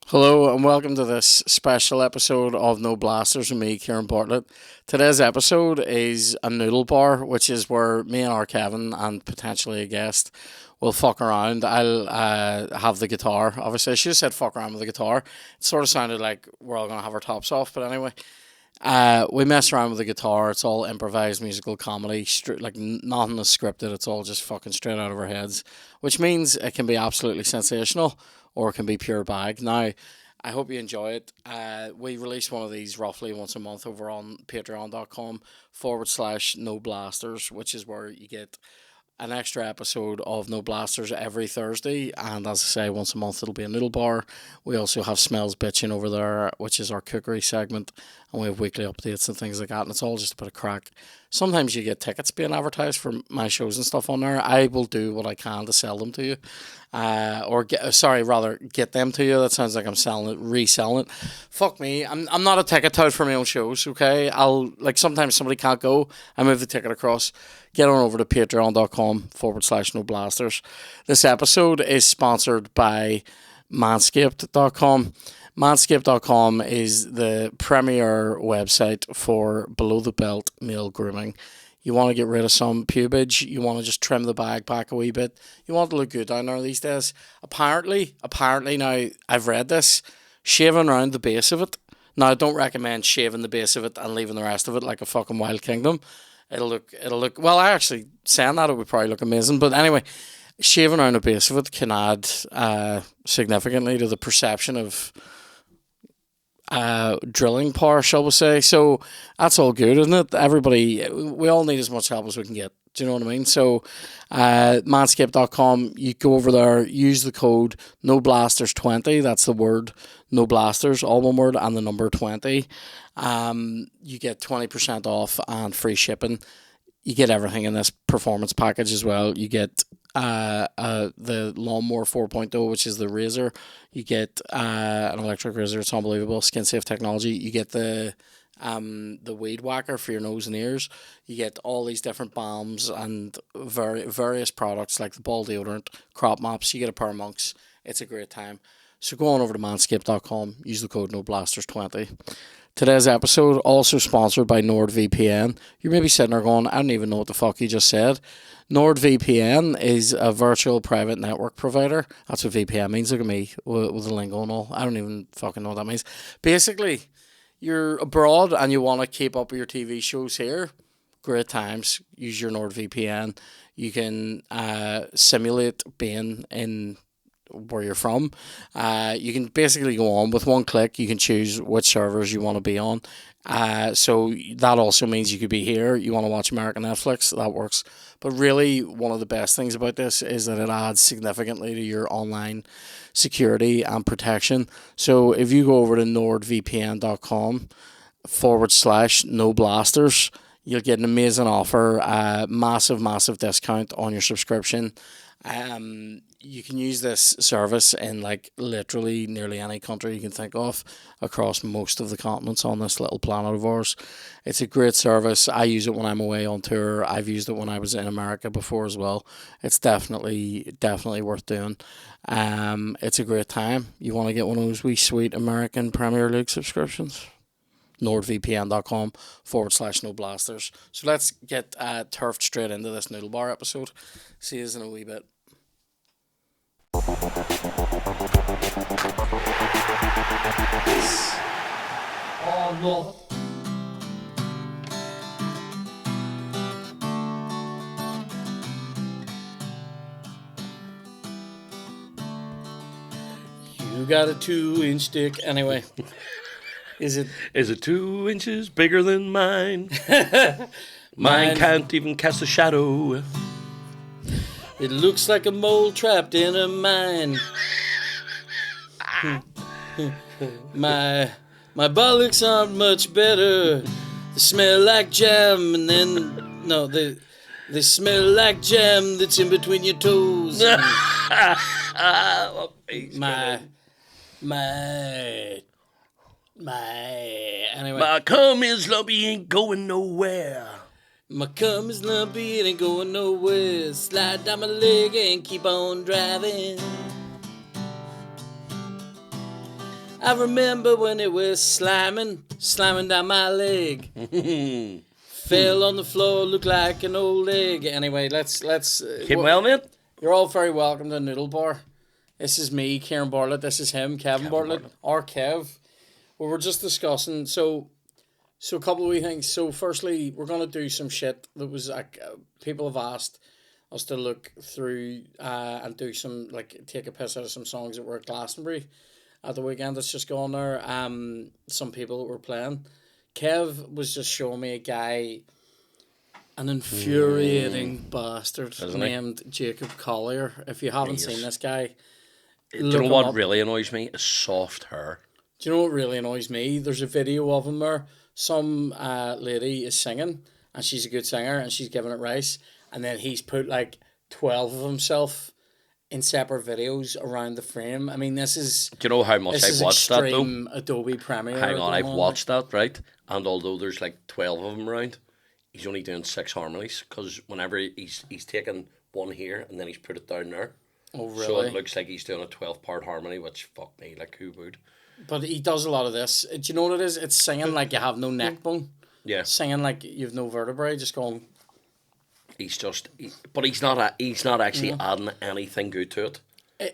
Hello and welcome to this special episode of No Blasters with me, Kev Bartlett. Today's episode is a Noodle Bar, which is where me and our Kevin and potentially a guest will fuck around. I'll have the guitar. Obviously, I should have said fuck around with the guitar. It sort of sounded like we're all going to have our tops off, but anyway. We mess around with the guitar. It's all improvised musical comedy. Nothing is scripted. It's all just fucking straight out of our heads, which means it can be absolutely sensational or it can be pure bag. Now, I hope you enjoy it. We release one of these roughly once a month over on patreon.com/no blasters, which is where you get an extra episode of No Blasters every Thursday, and as I say, once a month it'll be a Noodle Bar. We also have Smells Bitchin' over there, which is our cookery segment, and we have weekly updates and things like that, and it's all just a bit of crack. Sometimes you get tickets being advertised for my shows and stuff on there. I will do what I can to sell them to you, get them to you. That sounds like I'm selling it, reselling it. Fuck me, I'm not a ticket tout for my own shows, okay? Sometimes somebody can't go, I move the ticket across. Get on over to patreon.com/no blasters. This episode is sponsored by manscaped.com. Manscaped.com is the premier website for below the belt male grooming. You want to get rid of some pubage, you want to just trim the bag back a wee bit, you want to look good down there these days. Apparently now I've read this, shaving around the base of it. Now I don't recommend shaving the base of it and leaving the rest of it like a fucking wild kingdom. It'll look, well, I actually, saying that, it would probably look amazing. But anyway, shaving around the base of it can add significantly to the perception of drilling power, shall we say. So that's all good, isn't it? Everybody, we all need as much help as we can get. Do you know what I mean? So manscaped.com, you go over there, use the code NOBLASTERS20, that's the word No Blasters, all one word, and the number 20. You get 20% off and free shipping. You get everything in this performance package as well. You get the Lawnmower 4.0, which is the razor. You get an electric razor. It's unbelievable. Skin safe technology. You get the weed whacker for your nose and ears. You get all these different balms and various products like the ball deodorant, crop mops. You get a pair of monks. It's a great time. So go on over to manscaped.com. Use the code NOBLASTERS20. Today's episode also sponsored by NordVPN. You may be sitting there going, I don't even know what the fuck you just said. NordVPN is a virtual private network provider. That's what VPN means. Look at me with the lingo and all. I don't even fucking know what that means. Basically, you're abroad and you want to keep up with your TV shows here. Great times. Use your NordVPN. You can simulate being in where you're from. You can basically go on with one click. You can choose which servers you want to be on. So that also means you could be here. You want to watch American Netflix, that works. But really, one of the best things about this is that it adds significantly to your online security and protection. So if you go over to nordvpn.com/no blasters, you'll get an amazing offer, massive discount on your subscription. You can use this service in literally nearly any country you can think of across most of the continents on this little planet of ours. It's a great service. I use it when I'm away on tour. I've used it when I was in America before as well. It's definitely worth doing. It's a great time. You want to get one of those wee sweet American Premier League subscriptions? nordvpn.com/no blasters. So let's get turfed straight into this Noodle Bar episode. See you in a wee bit. Oh no. You got a 2-inch dick. Anyway. Is it 2 inches bigger than mine? Mine can't even cast a shadow. It looks like a mole trapped in a mine. My bollocks aren't much better. They smell like jam, and then they smell like jam that's in between your toes. Anyway. My cum is lumpy, ain't going nowhere. My cum is lumpy, it ain't going nowhere. Slide down my leg and keep on driving. I remember when it was slamming down my leg. Fell on the floor, looked like an old egg. Anyway, let's. Keep well, mate. You're all very welcome to Noodle Bar. This is me, Kev Bartlett. This is him, Kevin Bartlett, or Kev. Well, we're just discussing. So a couple of wee things. So, firstly, we're gonna do some shit that was like people have asked us to look through and do some take a piss out of some songs that were at Glastonbury at the weekend that's just gone there. Some people that were playing. Kev was just showing me a guy, an infuriating bastard named Jacob Collier. If you haven't seen this guy, do you know what really annoys me? Is soft hair. Do you know what really annoys me? There's a video of him there. Some lady is singing, and she's a good singer, and she's giving it rice, and then he's put like 12 of himself in separate videos around the frame. I mean, this is... Do you know how much I've watched that, though? Adobe Premiere. Hang on, I've watched that, right? And although there's like 12 of them around, he's only doing 6 harmonies, because whenever he's taken one here, and then he's put it down there. Oh, really? So it looks like he's doing a 12-part harmony, which, fuck me, like, who would? But he does a lot of this. Do you know what it is? It's singing like you have no neck bone. Yeah. Singing like you've no vertebrae, just going... But he's not actually adding anything good to it.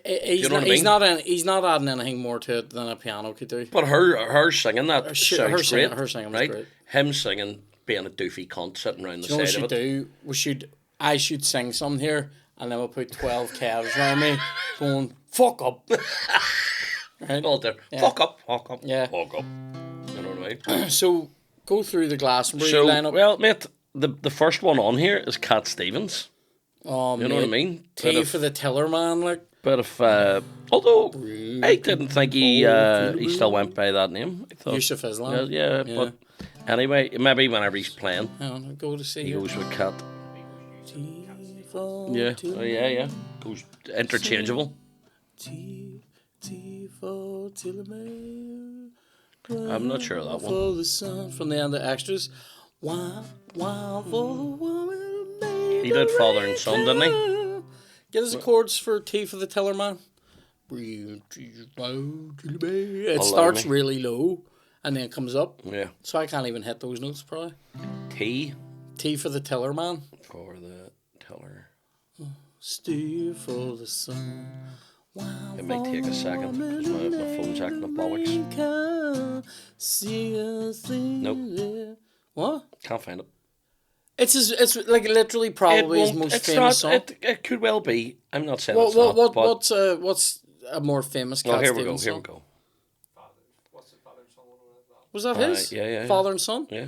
He's not adding anything more to it than a piano could do. But her singing that sounds great. Her singing was right? great. Him singing, being a doofy cunt sitting around the side of it. I should sing some here, and then we'll put 12 calves around me, going fuck up. Right? All there. Yeah. Fuck up. Yeah. Fuck up. You know what I mean? So go through the Glastonbury lineup. Well, mate, the first one on here is Cat Stevens. Oh, you know what I mean? Tea for the Tiller Man, like. But if although I didn't think he still went by that name. I thought, Yusuf Islam. Yeah, but anyway, maybe whenever he's playing, I'll go to see he goes with Cat. Yeah. Yeah. Goes interchangeable. I'm not sure of that one. For the sun from the end of Extras. Wow, for the woman. He did Father and Son, didn't he? Get us the chords for Tea for the Tiller Man. It starts really low and then it comes up. Yeah. So I can't even hit those notes probably. Tea for the Tiller Man. For the Tiller. Stay for the sun. Wow, it might take a second because my phone's acting the bollocks. Nope. What? Can't find it. It's like literally probably his most famous song. It could well be. I'm not saying what's a more famous Cat Stevens song? Here we go. What's the Father and Son one? Was that his? Yeah. Father and Son? Yeah.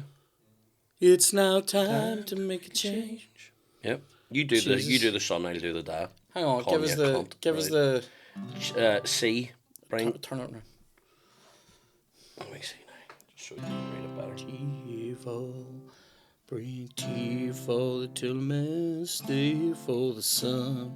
It's now time to make a change. Yep. You do the son, I'll do the dad. Hang on, give us the C. Bring. Turn it around. Let me see now. Just so you can read it better. Bring tea for the tillman, stay for the sun,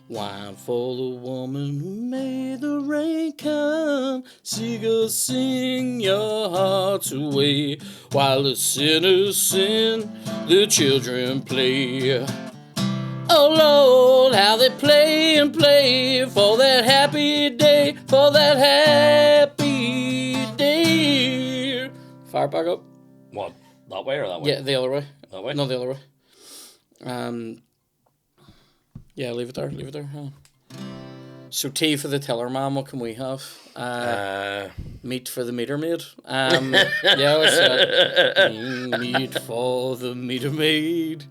wine for the woman who made the rain come. Seagulls sing your hearts away, while the sinners sin, the children play. Oh Lord, how they play and play for that happy day, for that happy day. Fire back up. What? That way or that way? Yeah, the other way. That way? No, the other way. Yeah, leave it there. Huh. So tea for the Tiller Man, what can we have? Meat for the meter maid. Yeah, what's that? Meat for the meter maid.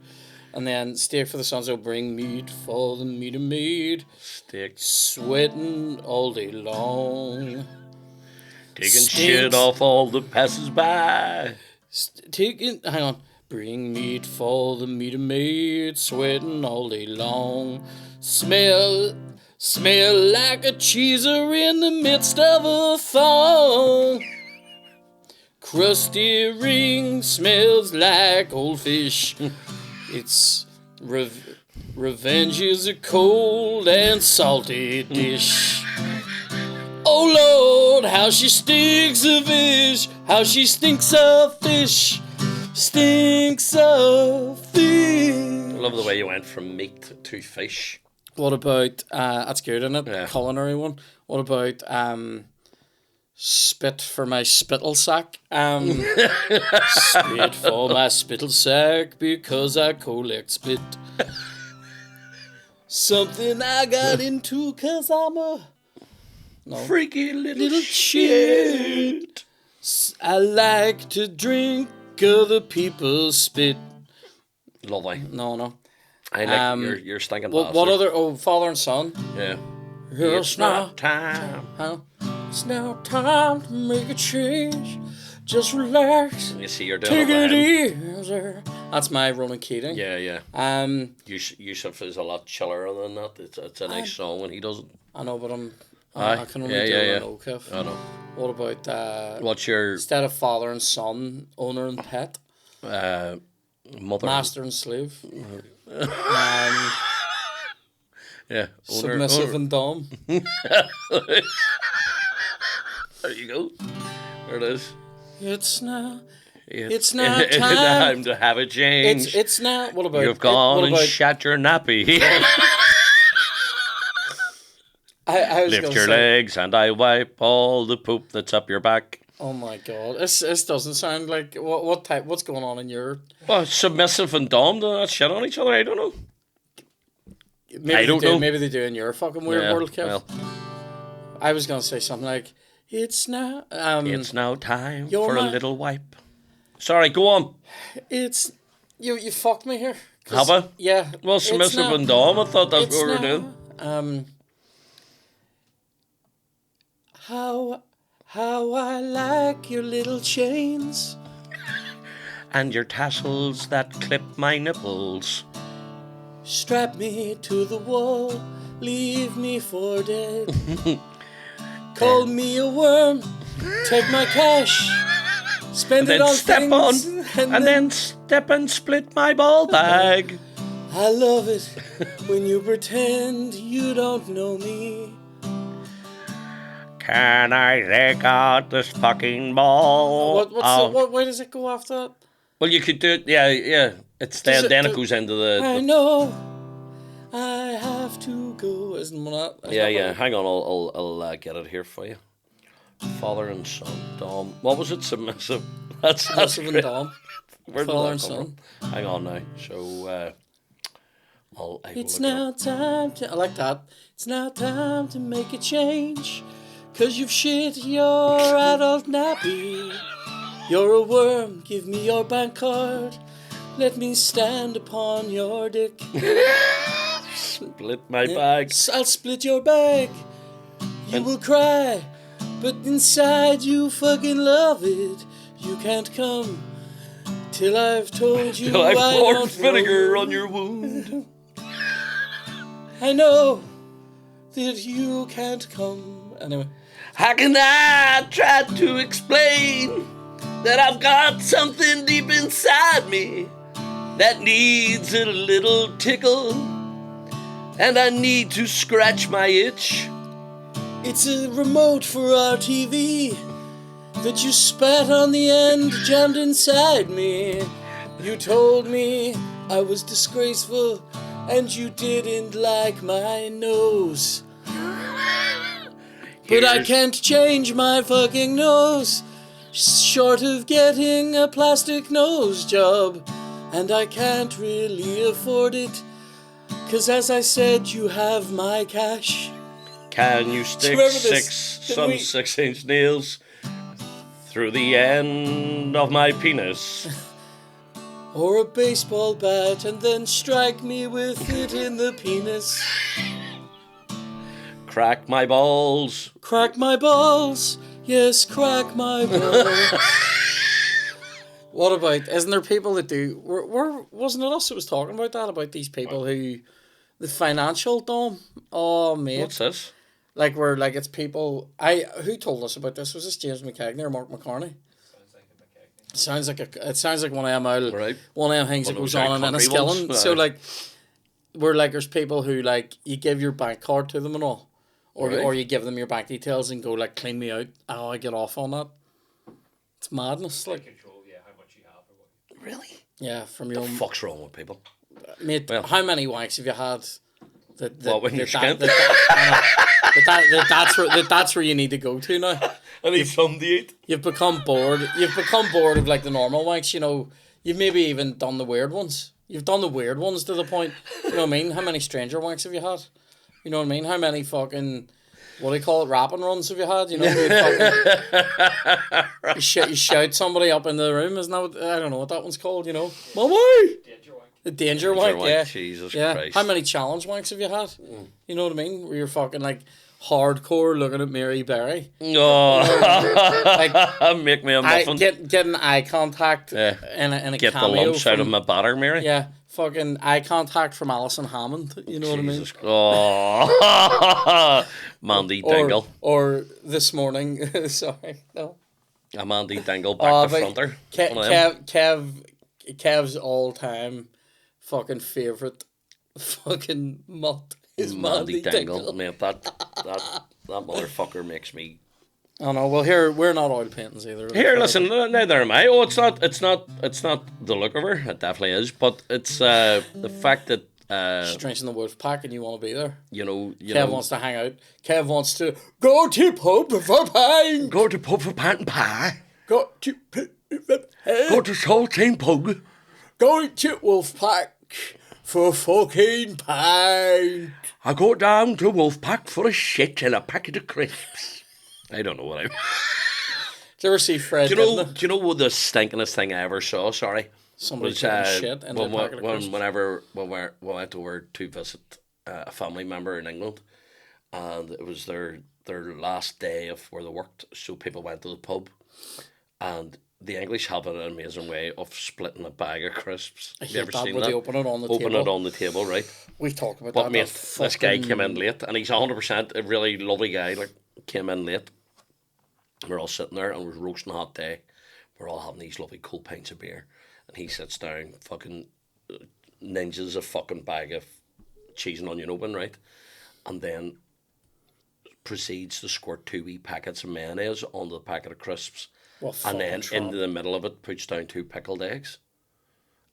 And then steak for the sons will bring meat for the meter maid. Steak. Sweating all day long. Taking shit off all the passers-by. Hang on. Bring meat for the meter maid, sweating all day long. Smell like a cheeser in the midst of a thong. Crusty ring smells like old fish. It's revenge is a cold and salty dish. Oh Lord, how she stinks of fish, how she stinks of fish. Stinks of fish. I love the way you went from meat to fish. What about that's good, isn't it? Yeah. Culinary one. What about Spit for my spittle sack. Spit for my spittle sack because I collect spit. Something I got into because I'm a Freaky little shit. I like to drink other people's spit. Lovely. No. I like your stinking What bastard. other? Oh, father and son. Yeah. It's now time. Huh? It's now time to make a change. Just relax. You see, you're doing Take it it right. easy. That's my Ronan Keating. Yeah. Yusuf is a lot chiller than that. It's a nice song when he does it. I know, but Aye. I can only do Yeah. an Kev. I know. What about What's your instead of father and son, owner and pet, mother? master and slave, Yeah. submissive and dom? There you go. There it is. It's now It's now time time. to have a change. It's now. What about You've gone what and about, shat your nappy. I was Lift gonna your say, legs and I wipe all the poop that's up your back. oh my god, this doesn't sound like what type. What's going on in your? Well, submissive and dom do that shit on each other. I don't know. Maybe I don't know. Maybe they do in your fucking weird world, Kev. Well, I was gonna say something like, it's now. it's now time you're for a my- little wipe. Sorry, go on. It's you fucked me here. Have I? Yeah. Well, it's submissive now- and dom. I thought that's it's what we were now, doing. How I like your little chains. And your tassels that clip my nipples. Strap me to the wall, leave me for dead. Call me a worm, take my cash, spend it Then on step things, on, and then step and split my ball bag. I love it when you pretend you don't know me. Can I take out this fucking ball? Why does it go after that? Well, you could do it. Yeah. It's Does then it it goes into the. I know I have to go. Isn't that? Yeah. Hang on, I'll get it here for you. Father and son, dom. What was it? Submissive. That's Submissive and great. dom. Where did Father that and come son. from? Hang on now. So, It's now time to. I like that. It's now time to make a change. 'Cause you've shit your adult nappy. You're a worm, give me your bank card. Let me stand upon your dick. Split my bag. I'll split your bag. You will cry, but inside you fucking love it. You can't come till I've told you Till I I poured don't vinegar know. on your wound. I know that you can't come. Anyway. How can I try to explain that I've got something deep inside me that needs a little tickle, and I need to scratch my itch? It's a remote for our TV that you spat on the end, jammed inside me. You told me I was disgraceful and you didn't like my nose. But I can't change my fucking nose, short of getting a plastic nose job. And I can't really afford it, 'cause as I said, you have my cash. Can you stick Remember this? Didn't we- 6-inch nails through the end of my penis? Or a baseball bat and then strike me with it in the penis. Crack my balls. Crack my balls, yes, crack my balls. What about, isn't there people that do, wasn't it us that was talking about that, about these people who, the financial dom? Oh, mate. What's this? Like, it's people, who told us about this? Was this James McCagney or Mark McCartney? It sounds like one of them Right. one of them things that One of goes those on in country ones, Enniskillen. aye. So like, where like there's people who like you give your bank card to them and all, or Right. or you give them your bank details and go like clean me out. Oh, I get off on that. It's madness. Like, Control, how much you have or what. Really? yeah, from your The own fuck's wrong with people? mate. Well. How many wanks have you had? What, when you're skint? That's where you need to go to now. I need something to eat. You've become bored. You've become bored of like the normal wanks. You know, you've maybe even done the weird ones. You've done the weird ones to the point. You know what I mean? How many stranger wanks have you had? You know what I mean? How many fucking, what do you call it, rapping runs have you had? You know, you shout somebody up in the room. Isn't that what, I don't know what that one's called, you know? Mommy! Danger wank. The danger wank, yeah. Jesus yeah. Christ. How many challenge wanks have you had? You know what I mean? Where you're fucking like hardcore looking at Mary Berry. Oh, Like, make me a muffin. Getting eye contact in a Get the cameo lumps out of from- my batter, Mary. Yeah, fucking eye contact from Alison Hammond. You know what I mean? Jesus. Oh, Mandy Dingle. Or this morning, sorry, no. A Mandy Dingle back to but fronter. One of them. Kev's all time fucking favourite fucking mutt is Mandy Mandy Dingle. Dingle. Mate, that motherfucker makes me. Oh no, well here we're not oil paintings either. Here, listen, neither am I. Oh, it's not the look of her. It definitely is, but it's the fact that She's drinking the wolf pack and you want to be there. you know, Kev wants to hang out. Kev wants to go to pub for pint. go to pub for pint and pie. Go to Go to Saltine Pub. go to wolf pack for fucking pint. I go down to Wolfpack for a shit and a packet of crisps. I don't know what I. Did you ever see Fred? Do you know what the stinkingest thing I ever saw? Sorry. Somebody was, taking shit in a packet of crisps. whenever we went over to visit a family member in England, and it was their last day of where they worked, so people went to the pub, and the English have an amazing way of splitting a bag of crisps. Have you ever seen where that? they open it on the Open table. it on the table, right? We've talked about But that. mate, That this guy fucking- came in late, and he's 100% a really lovely guy. Like, came in late. We're all sitting there, and it was roasting a hot day. We're all having these lovely cool pints of beer, and he sits down, fucking ninjas a fucking bag of cheese and onion open, right, and then proceeds to squirt 2 wee packets of mayonnaise onto the packet of crisps, Well, and then fucking into the middle of it puts down 2 pickled eggs,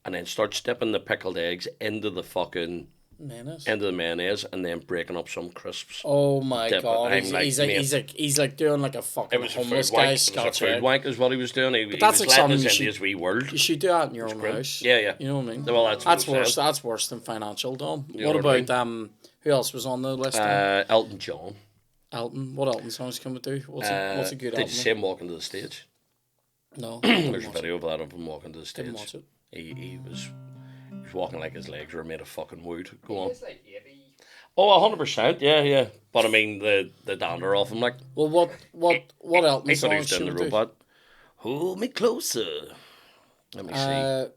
and then starts dipping the pickled eggs into the fucking mayonnaise. and then breaking up some crisps. Oh my Dip it. god! I'm He's like, mate. he's like doing like a fucking It was a homeless food guy wank. It was a Scotch food egg. wank is what he was doing. He was that's like letting something us you into should- his wee world. You should do that in your own great. house. Yeah, yeah. You know what I mean? Well, that's what I'm saying. That's worse than financial, Dom. You What know what I about who else was on the list? Elton John. Elton. What Elton songs can we do? What's a good Did Elton? you see him walking to the stage? No. There's a video of that of him walking to the stage. Didn't watch it. He was walking like his legs were made of fucking wood. Go on. It's like 80. Oh, 100%. Yeah, yeah. But I mean, the dander off him, like. Well, what Elton He thought he was songs doing should the we do? robot. Hold me closer. Let me see. what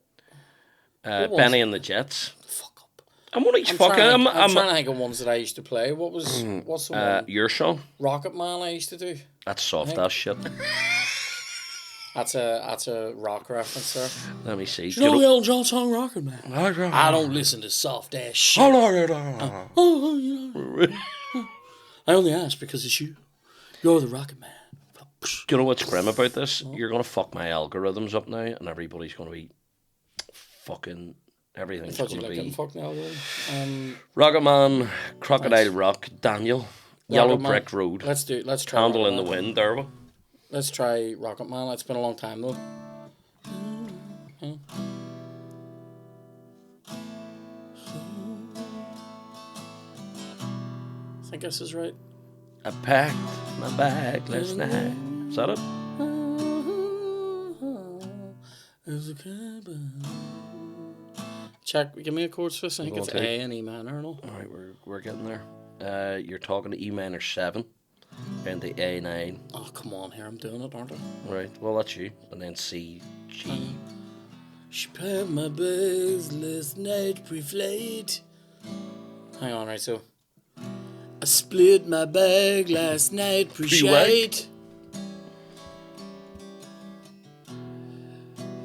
ones? Benny and the Jets. Fuck up. I'm only I'm fucking. trying, I'm trying to think of ones that I used to play. What's the one? your song. Rocket Man I used to do. That's soft ass shit. That's a rock reference there. Let me see. You know the Elton John song Rocket Man? I don't listen to soft ass shit. Oh, you know. I only ask because it's you. You're the Rocket Man. Do you know what's grim about this? You're gonna fuck my algorithms up now, and everybody's gonna be fucking. I Everything's thought you gonna like getting be fucked now. Rocket Man, Crocodile Rock, Daniel, Yellow Man. Brick Road, Let's try Candle Rocket in the Man. Wind. There we. Let's try Rocket Man. It's been a long time though. I think this is right. I packed my bag last night. Is that it? Check. Give me a chord twist. I think it's Okay. A and E minor and all. All right, we're getting there. You're talking to E minor 7, and the A9. Oh come on, here I'm doing it, aren't I? Right. Well, that's you, and then C, G. She packed my bags last night pre-flight. Hang on, right, so I split my bag last night pre-shite.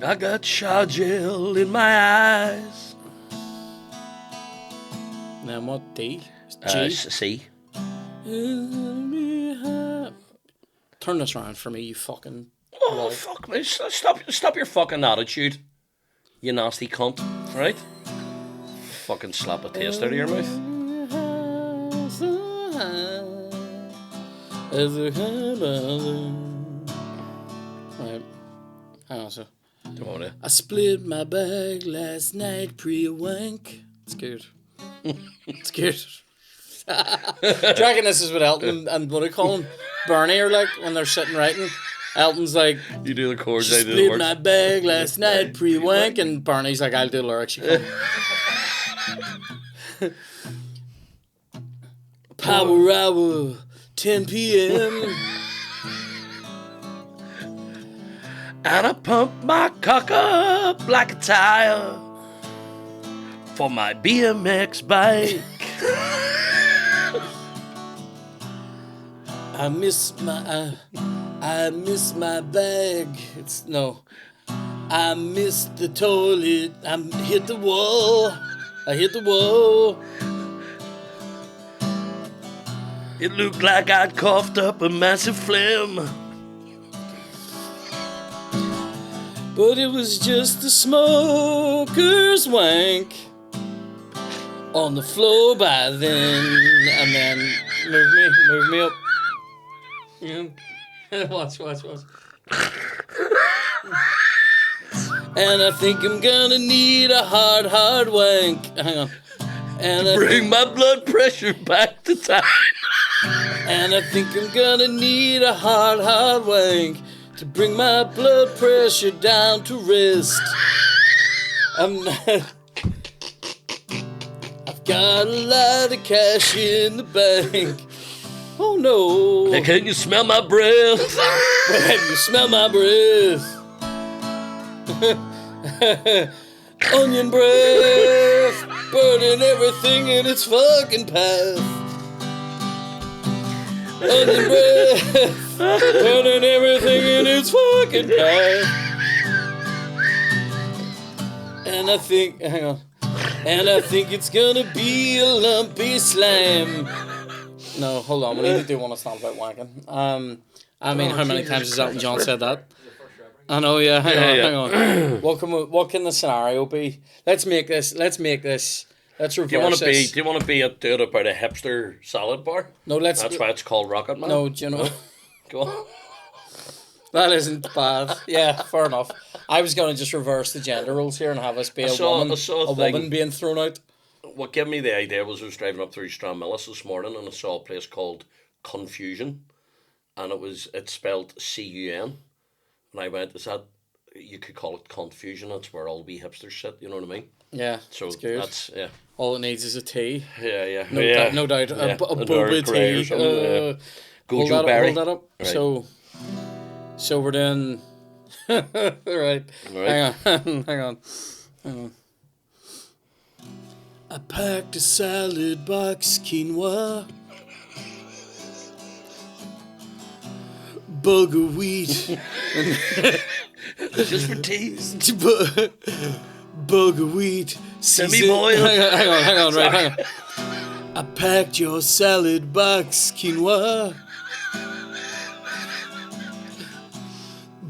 I got shower gel in my eyes. Now what, D? G? C. Turn this around for me, you fucking... Oh, fuck me. Stop your fucking attitude. You nasty cunt. Right? Fucking slap a taste out of your mouth. Right. Hang on, so. Do you want it? I split my bag last night pre-wank. It's good. It's good. Do you reckon this is what Elton and what do you call him? Bernie are like when they're sitting writing? Elton's like, You do the chords, I do the split words. my bag last night pre-wank, and Bernie's like, I'll do the lyrics. You come. Power hour, 10 p.m. And I pump my cock up like a tire for my BMX bike. I miss my bag. I missed the toilet. I hit the wall. It looked like I'd coughed up a massive phlegm. But it was just a smoker's wank on the floor by then. And then move me up. Watch. And I think I'm gonna need a hard wank. Hang on. And Bring my blood pressure back to time. And I think I'm gonna need a hard wank to bring my blood pressure down to rest. I've got a lot of cash in the bank. Oh no. Hey, can you smell my breath? Can you smell my breath? Onion breath, burning everything in its fucking path. Onion breath, burning everything in its fucking path. And I think, hang on, and I think it's gonna be a lumpy slime. No, hold on, we need to do one that's not about wanking. I mean, how many times has Elton John said that? I know, yeah. Hang on. What can the scenario be? Let's reverse Do you want to this. do it about a hipster salad bar? No, let's. That's why it's called Rocket Man. No, do you know? Go on. That isn't bad. Yeah, fair enough. I was going to just reverse the gender roles here and have us be a woman being thrown out. What gave me the idea was I was driving up through Stranmillis this morning and I saw a place called Confusion, and it's spelled C-U-N. And I went, you could call it Confusion, that's where all we hipsters sit, you know what I mean? Yeah, So it's good. that's, yeah. All it needs is a tea. Yeah. No doubt. Yeah. A boba tea. Gojo berry. Hold that up. Right. So we're doing... right. Hang on. I packed a salad box, quinoa, bulgur wheat, Just for teas. bulgur wheat, Semi-boiled. Hang on. I packed your salad box, quinoa,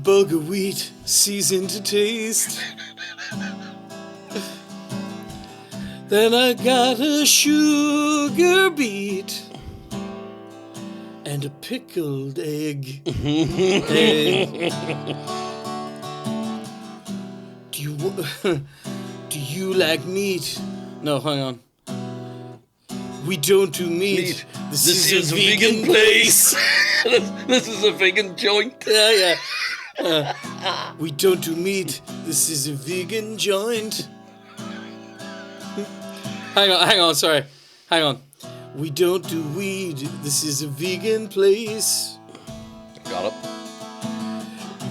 bulgur wheat, seasoned to taste. Then I got a sugar beet and a pickled egg. Do you like meat? No, hang on. We don't do meat. This is a vegan place. This is a vegan joint. Yeah. We don't do meat. This is a vegan joint. Hang on, sorry. Hang on. We don't do weed. This is a vegan place. Got it.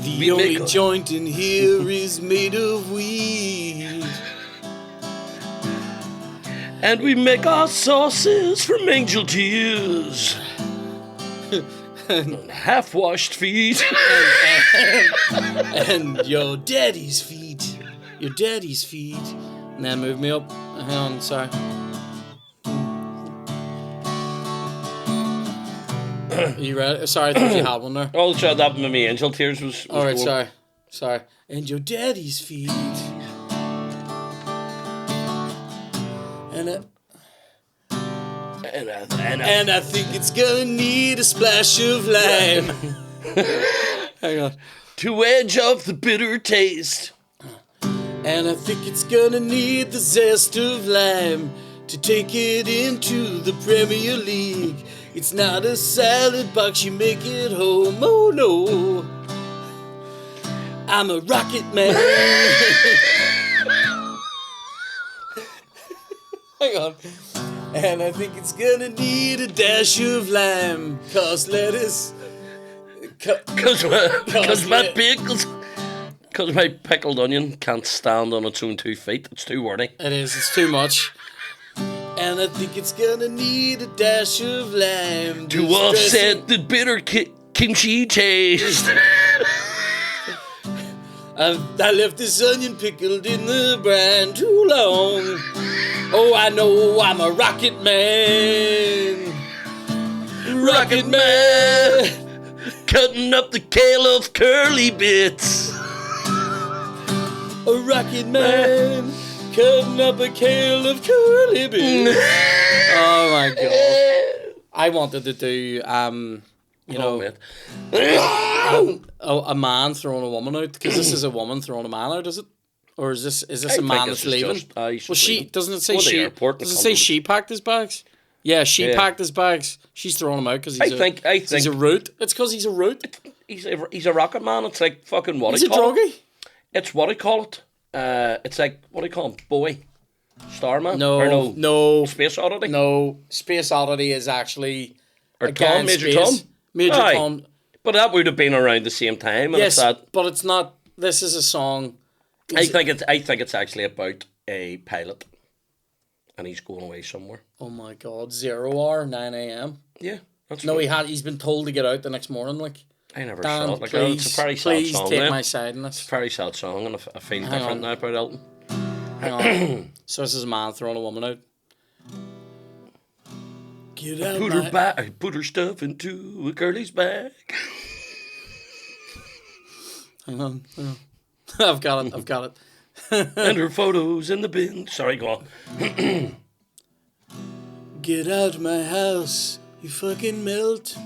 The only joint in here is made of weed. And we make our sauces from angel tears. And half-washed feet. And your daddy's feet. Now move me up. Hang on, sorry. Are you ready? Sorry, I thought you had one there. I'll try that with me. Angel tears was Alright, cool. sorry. And your daddy's feet. And And I think it's gonna need a splash of lime. Hang on. To edge off the bitter taste. And I think it's gonna need the zest of lime to take it into the Premier League. It's not a salad box, you make it home. Oh no, I'm a rocket man. Hang on. And I think it's gonna need a dash of lime, cause lettuce. Because my pickled onion can't stand on its own 2 feet. It's too wordy. It is, it's too much. And I think it's gonna need a dash of lime to offset the bitter kimchi taste. I left this onion pickled in the brine too long. Oh, I know I'm a rocket man. Rocket man. Cutting up the kale of curly bits. A rocket man. Cutting up a kale of curly bits. Oh my god. I wanted to do, a man throwing a woman out, because this is a woman throwing a man out, is it? Or is this a man that's leaving? Well, she doesn't it say she? Does it say she packed his bags? Yeah, she packed his bags. She's throwing him out because he's a root. It's because he's a root. He's a rocket man. It's like fucking what he's I call a druggie. It. It's what I call it. It's like what do you call him? Bowie, Starman. No. Space Oddity. No, Space Oddity is actually Major Tom. Tom. But that would have been around the same time. And yes, but it's not. This is a song. I think it's actually about a pilot, and he's going away somewhere. Oh my God! 0 hour, 9 a.m. Yeah, that's he's been told to get out the next morning. Like, I never Dan, saw it. Like, please, it's a very sad please song. Take my side in this. It's a very sad song, and I feel different now about Elton. Hang on. So this is a man throwing a woman out. Get out! I put her stuff into a girlie's bag. Hang on. I've got it. And her photos in the bin. Sorry, go on. Get out of my house, you fucking melt.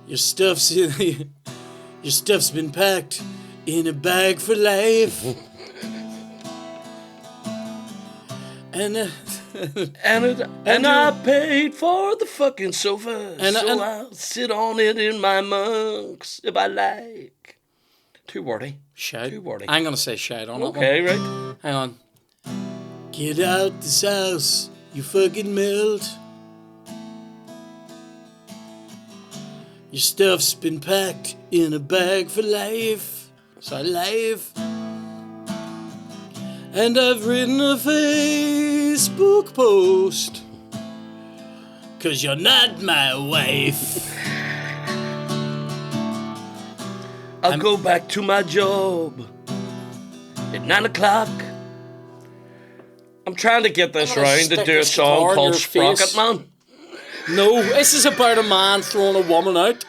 Your stuff's been packed in a bag for life. And I paid for the fucking sofa, so I'll sit on it in my monks if I like. Too wordy. Shite. Too wordy. I'm gonna say shite on okay, that one. Right. Hang on. Get out this house, you fucking melt. Your stuff's been packed in a bag for life. So life. And I've written a Facebook post, 'cause you're not my wife. I'll go back to my job at 9 o'clock. I'm trying to get this round to do a song called Sprocket Man. No, this is about a man throwing a woman out.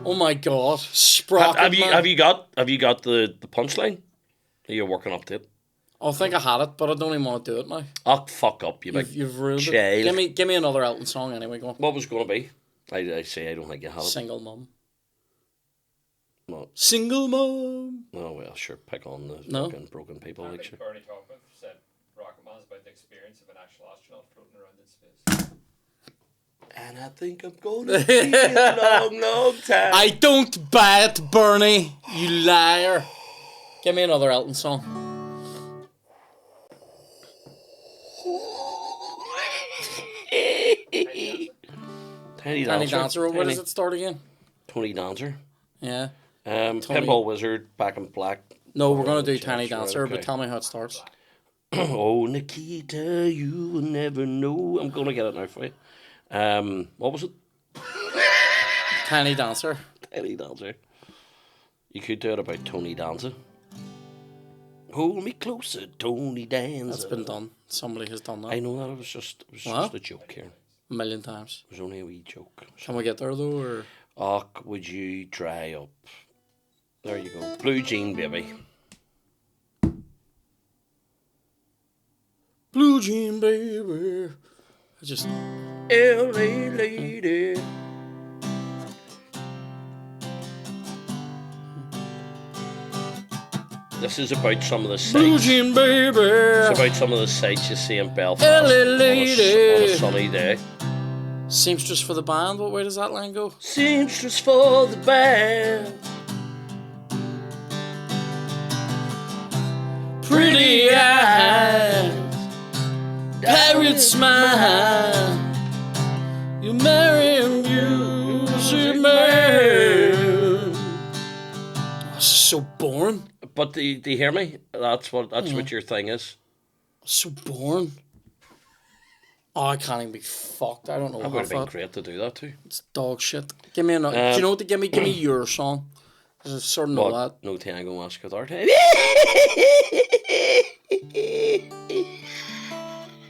Oh my God, Sprocket Man. Have you got the punchline? Are you working up to it? I think I had it, but I don't even want to do it now. Oh, fuck up, You've ruined it. Give me another Elton song anyway. Go on. What was it going to be? I say I don't think you have it. Single Mum. No. Single Mum. Oh well, sure. Pick on the fucking broken people. I like think sure. Bernie Taupin said Rocket Man's about the experience of an actual astronaut floating around in space. And I think I'm going to be a long, long time. I don't buy it, Bernie. You liar. Give me another Elton song. Tiny Dancer. Where does it start again? Tony Dancer. Yeah. Pinball Wizard, Back in Black. No, we're going to do Tiny Dancer, but tell me how it starts. Oh, Nikita, you will never know. I'm going to get it now for you. What was it? Tiny Dancer. Tiny Dancer. You could do it about Tony Danza. Hold me closer, Tony Danza. That's been done. Somebody has done that. I know that. It was just a joke here. A million times. It was only a wee joke. Can we get there though, or? Och, would you dry up? There you go. Blue Jean Baby. blue jean baby. I just LA lady. This is about some of the blue sights. jean baby. It's about some of the sights you see in Belfast LA on lady. a sunny day. Seamstress for the band. What way does that line go? Seamstress for the band. Pretty eyes, pirate smile. You marry a music man. Oh, this is so boring. But do you hear me? That's what your thing is. So boring. Oh, I can't even be fucked. I don't know That would how have been far. great to do that too. It's dog shit. Give me another. Do you know what? Give me your song. 'Cause I sort of know that. But no tango mascadar.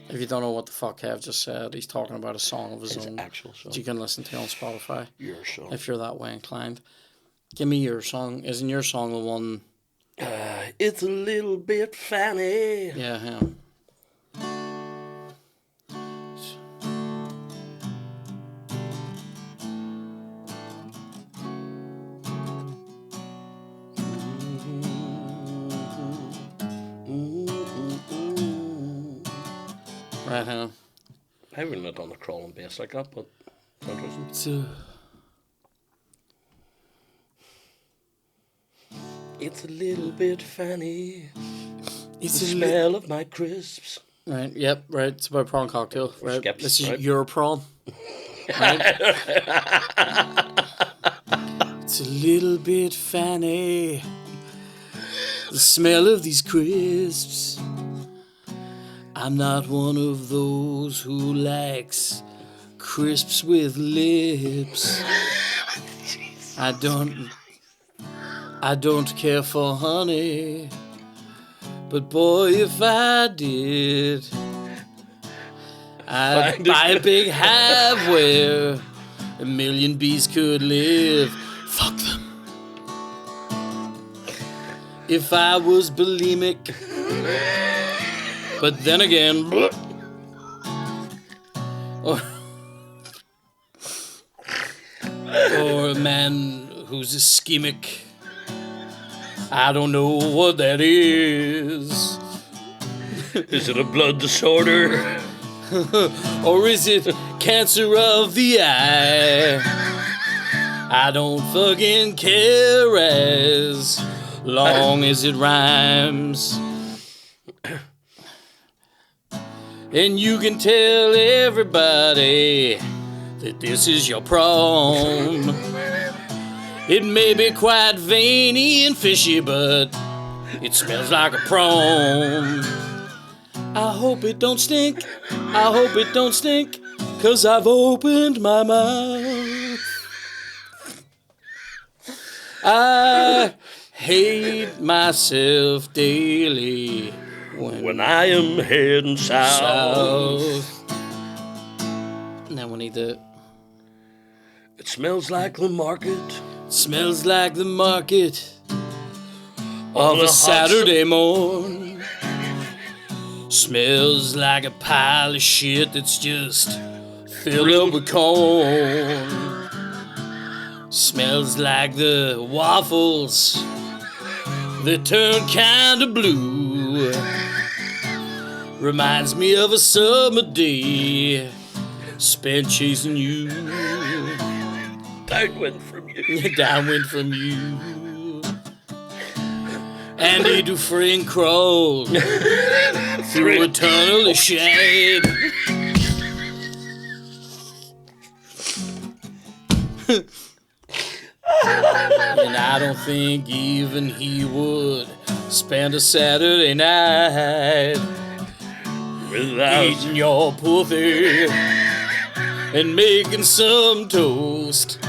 If you don't know what the fuck Kev just said, he's talking about a song of his own Actual song. that you can listen to on Spotify Your song. if you're that way inclined. Give me your song. Isn't your song the one? It's a little bit funny. Yeah, him. Right, him. I wouldn't have done a crawling bass like that, but it's interesting. It's a little bit funny. It's The smell of my crisps. Right, yep, right. It's about prawn cocktail. Right. Skips, This is right? your prawn. Right? It's a little bit funny. The smell of these crisps. I'm not one of those who likes crisps with lips. I don't care for honey. But boy, if I did, I'd buy a big hive where 1,000,000 bees could live. Fuck them. If I was bulimic, but then again, or a man who's ischemic. I don't know what that is. Is it a blood disorder? Or is it cancer of the eye? I don't fucking care as long as it rhymes. And you can tell everybody that this is your prawn. It may be quite veiny and fishy, but it smells like a prawn. I hope it don't stink. I hope it don't stink, 'cause I've opened my mouth. I hate myself daily When I am heading south. Now we need to... It smells like the market. Smells like the market On of a Saturday morn. Smells like a pile of shit that's just filled up with corn. Smells like the waffles that turn kinda blue. Reminds me of a summer day spent chasing you. Downwind from you. Downwind from you. Andy Dufresne crawled through a tunnel of shade. And I don't think even he would spend a Saturday night eating your pussy and making some toast.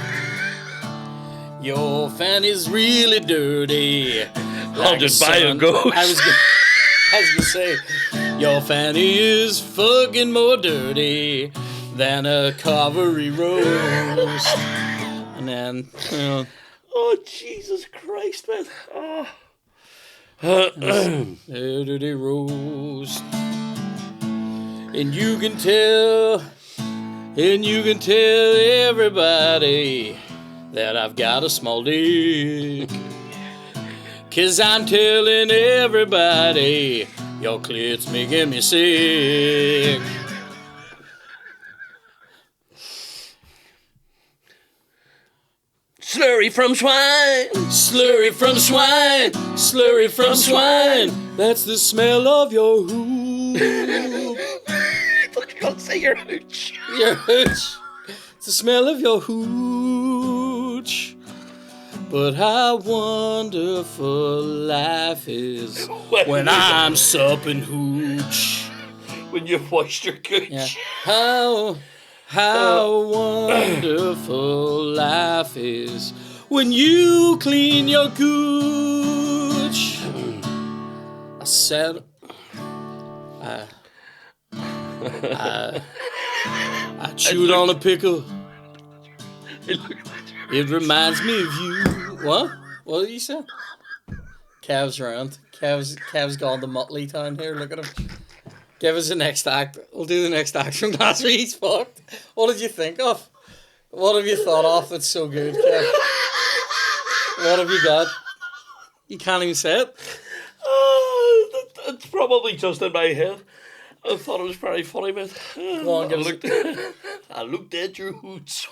Your fanny's really dirty. I'll just buy a ghost. I was gonna say, your fanny is fucking more dirty than a Calvary roast. And then, Oh, Jesus Christ, man. Oh. dirty roast. And you can tell everybody that I've got a small dick. 'Cause I'm telling everybody your clit's making me sick. Slurry from swine. Slurry from swine, slurry from swine. That's the smell of your hooch. I thought you were going to say your hooch. Your hooch. It's the smell of your hooch. But how wonderful life is when I'm supping hooch. When you've washed your gooch. Yeah. How wonderful life is when you clean your gooch. I said, I chewed on a pickle. It reminds me of you. What? What did you say? Kev's round. Kev's gone to Muttley Town here. Look at him. Give us the next act. We'll do the next act from last week. He's fucked. What did you think of? What have you thought of that's so good, Kev? What have you got? You can't even say it. It's probably just in my head. I thought it was very funny, mate. Go on, give us I looked at your hooch.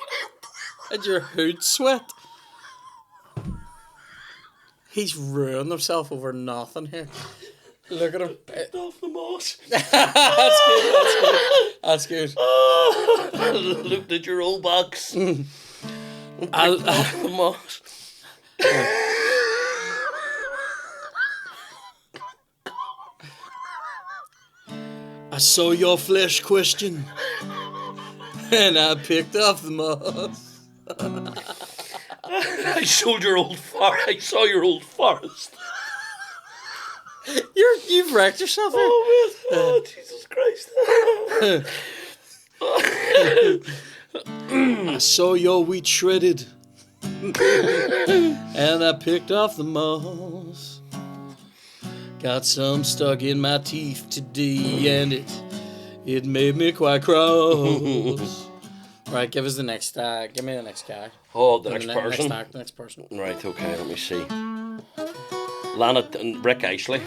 At your hood sweat. He's ruined himself over nothing here. Look at him. Off the moss. That's good. I looked at your old box. Off the moss. I saw your flesh question, and I picked off the moss. I saw your old forest. You've wrecked yourself here. Oh, Jesus Christ. I saw your wheat shredded, and I picked off the moss. Got some stuck in my teeth today, and it made me quite cross. Right, give us the next give me the next guy. Oh, the next person? The next person. Right, okay, let me see. Lana and Rick Astley.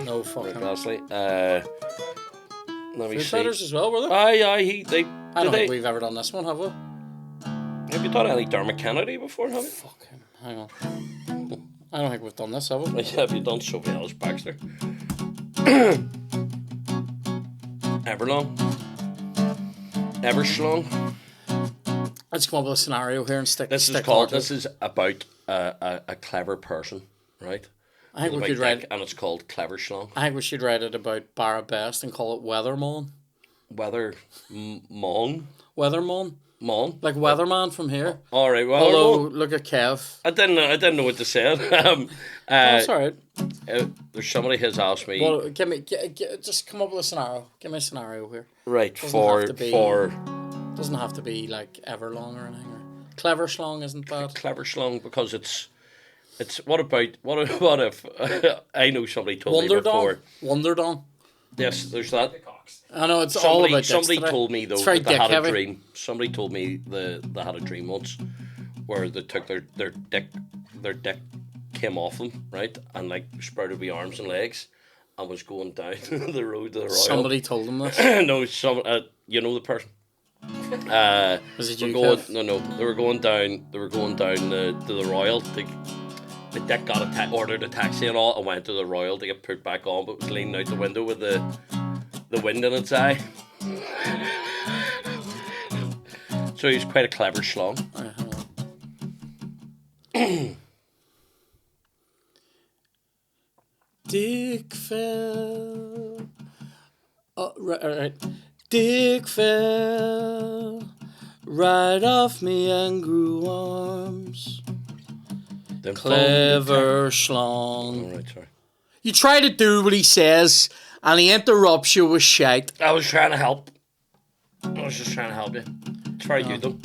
No, fuck Rick him. Astley. Let me Foo see. Fighters as well, were they? Aye, I don't think they, we've ever done this one, have we? have you done any Dermot Kennedy before, have you? Fuck him. Hang on. I don't think we've done this, have we? Have you done somebody else, Baxter? Everlong? Everschlong? Let's come up with a scenario here and stick. This is about a clever person, right? I think we could write. And it's called Clever Schlong. I think we should write it about Barra Best and call it Weathermon. Mon? Weathermon. Mon? Like Weatherman from here. All right. Well, Although, look at Kev. I didn't know what to say. That's all right. There's somebody has asked me. Well, just come up with a scenario. Give me a scenario here. Right, Doesn't have to be like Everlong or anything. Or Clever Schlong isn't bad. Clever Schlong, because it's what if I know somebody told me before. Wonderdon. Yes, there's that. I know it's all about somebody today. told me though It's very that they had dick-heavy. a dream. Somebody told me they had a dream once where they took their dick came off them, right, and like sprouted with arms and legs, and was going down the road to the Royal. Somebody told them this. No, you know the person. Was it you? No, they were going down to the Royal. The dick ordered a taxi and all, and went to the Royal to get put back on, but was leaning out the window with the wind in its eye. So he's quite a clever schlong. Dick fell. Oh, right. Dick fell right off me and grew arms. Them Clever schlong. All right, sorry. You try to do what he says, and he interrupts you with shite. I was trying to help. I was just trying to help you. Try you though.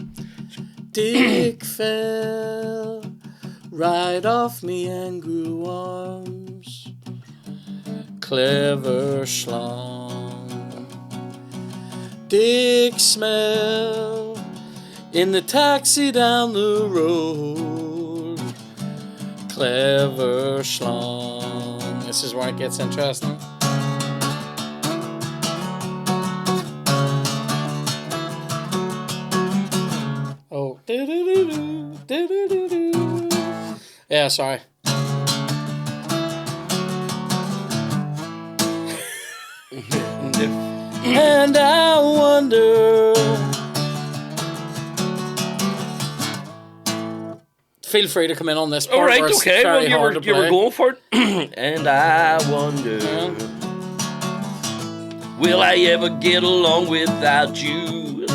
Dick fell right off me and grew arms. Clever schlong. dick smell in the taxi down the road. Clever schlong. This is where it gets interesting. Oh, do-do-do-do, do-do-do-do. Yeah, sorry. And I wonder. Feel free to come in on this part. All right, where it's okay. very Well, hard to you were play. going for it. And I wonder, will I ever get along without you?